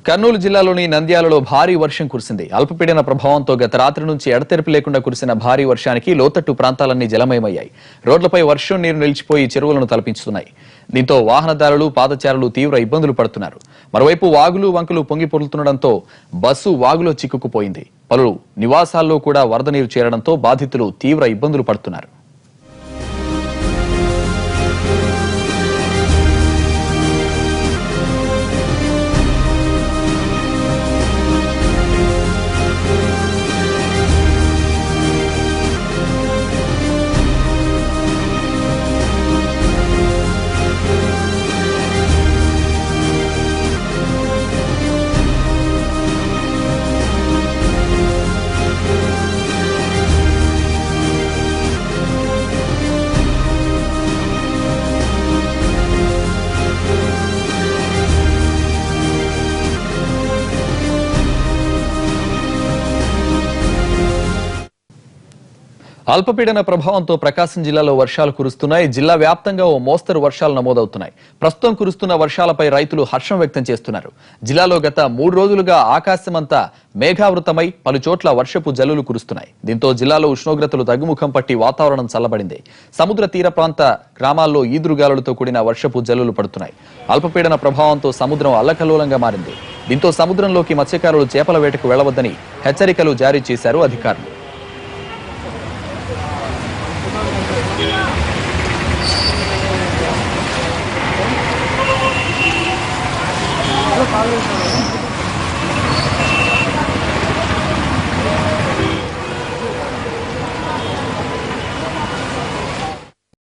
కర్నూలు జిల్లాలోని నంద్యాలలో భారీ వర్షం కురిసింది. అల్పపీడన ప్రభావంతో గత రాత్రి నుంచి ఎడతెరిపి లేకుండా కురిసిన భారీ వర్షానికి లోతట్టు ప్రాంతాలన్నీ జలమయమయ్యాయి. రోడ్లపై వర్షం నీరు నిలిచిపోయి చెరువులను తలపించుతున్నాయి. దీంతో వాహనదారులు, పాదచారులు తీవ్ర ఇబ్బందులు పడుతున్నారు. మరోవైపు వాగులు, వంకలు పొంగి పొర్లుతుండటంతో బస్సు వాగులో చిక్కుకుపోయింది. పలు నివాసాల్లో కూడా వరద నీరు చేరడంతో బాధితులు తీవ్ర ఇబ్బందులు పడుతున్నారు. అల్పపీడన ప్రభావంతో ప్రకాశం జిల్లాలో వర్షాలు కురుస్తున్నాయి. జిల్లా వ్యాప్తంగా ఓ మోస్తరు వర్షాలు నమోదవుతున్నాయి. ప్రస్తుతం కురుస్తున్న వర్షాలపై రైతులు హర్షం వ్యక్తం చేస్తున్నారు. జిల్లాలో గత 3 రోజులుగా ఆకాశమంతా మేఘావృతమై పలు చోట్ల వర్షపు జల్లులు కురుస్తున్నాయి. దీంతో జిల్లాలో ఉష్ణోగ్రతలు తగ్గుముఖం పట్టి వాతావరణం చల్లబడింది. సముద్ర తీర ప్రాంత గ్రామాల్లో ఈదురుగాలులతో కూడిన వర్షపు జల్లులు పడుతున్నాయి. అల్పపీడన ప్రభావంతో సముద్రం అల్లకల్లోలంగా మారింది. దీంతో సముద్రంలోకి మత్స్యకారులు చేపల వేటకు వెళ్లవద్దని హెచ్చరికలు జారీ చేశారు అధికారులు.